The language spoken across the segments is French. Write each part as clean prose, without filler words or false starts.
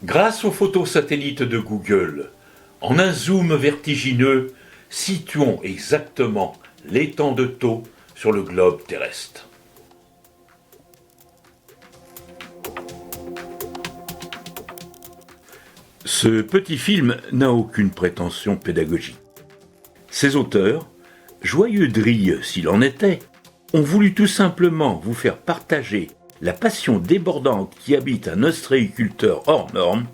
Grâce aux photos satellites de Google, en un zoom vertigineux, situons exactement l'étang de taux sur le globe terrestre. Ce petit film n'a aucune prétention pédagogique. Ses auteurs, joyeux drilles s'il en était, ont voulu tout simplement vous faire partager la passion débordante qui habite un ostréiculteur hors norme,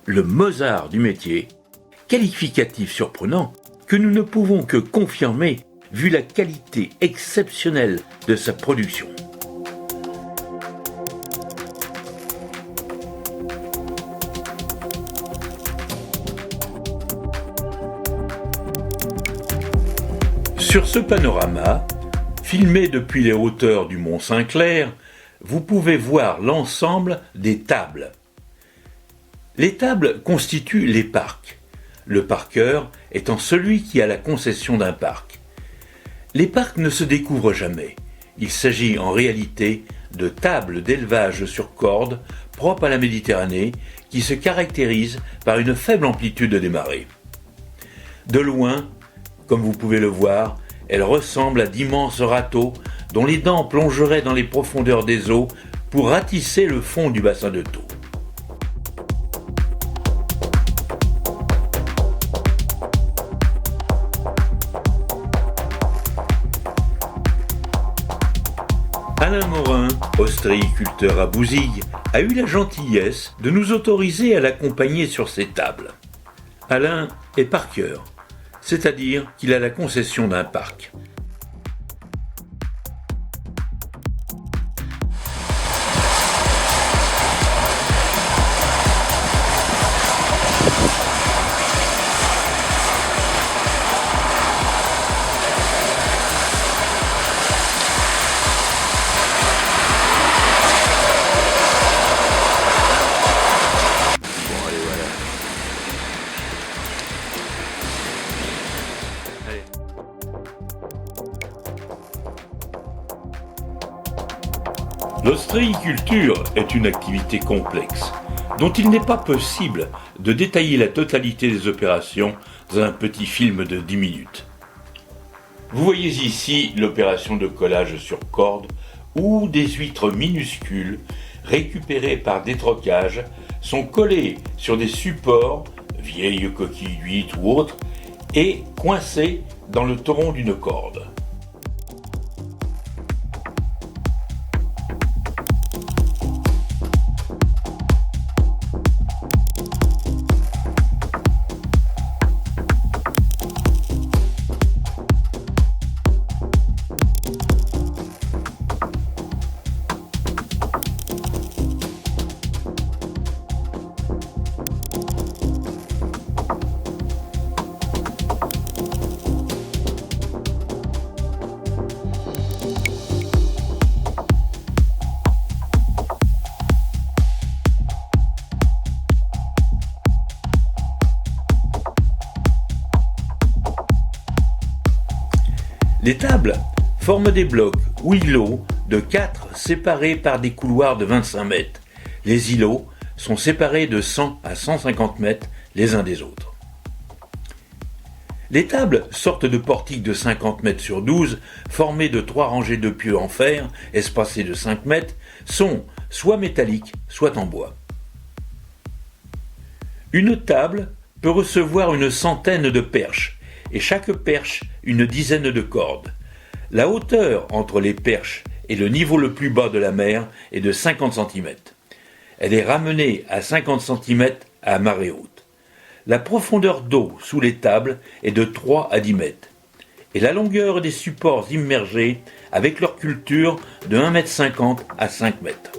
le Mozart du métier, qualificatif surprenant que nous ne pouvons que confirmer vu la qualité exceptionnelle de sa production. Sur ce panorama, filmé depuis les hauteurs du mont Saint-Clair, vous pouvez voir l'ensemble des tables. Les tables constituent les parcs, le parqueur étant celui qui a la concession d'un parc. Les parcs ne se découvrent jamais. Il s'agit en réalité de tables d'élevage sur corde propres à la Méditerranée qui se caractérisent par une faible amplitude des marées. De loin, comme vous pouvez le voir, elles ressemblent à d'immenses râteaux dont les dents plongeraient dans les profondeurs des eaux pour ratisser le fond du bassin de taux. Alain Morin, ostréiculteur à Bouzigues, a eu la gentillesse de nous autoriser à l'accompagner sur ses tables. Alain est parqueur, c'est-à-dire qu'il a la concession d'un parc. L'ostréiculture est une activité complexe, dont il n'est pas possible de détailler la totalité des opérations dans un petit film de 10 minutes. Vous voyez ici l'opération de collage sur corde où des huîtres minuscules, récupérées par détrocage, sont collées sur des supports, vieilles coquilles d'huîtres ou autres, et coincées dans le tronc d'une corde. Les tables forment des blocs ou îlots de 4 séparés par des couloirs de 25 mètres. Les îlots sont séparés de 100 à 150 mètres les uns des autres. Les tables, sortes de portiques de 50 mètres sur 12, formés de 3 rangées de pieux en fer, espacées de 5 mètres, sont soit métalliques, soit en bois. Une table peut recevoir une centaine de perches, et chaque perche une dizaine de cordes. La hauteur entre les perches et le niveau le plus bas de la mer est de 50 cm. Elle est ramenée à 50 cm à marée haute. La profondeur d'eau sous les tables est de 3 à 10 mètres. Et la longueur des supports immergés avec leur culture de 1,50 m à 5 mètres.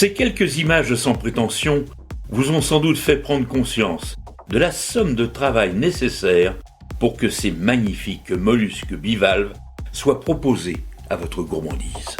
Ces quelques images sans prétention vous ont sans doute fait prendre conscience de la somme de travail nécessaire pour que ces magnifiques mollusques bivalves soient proposés à votre gourmandise.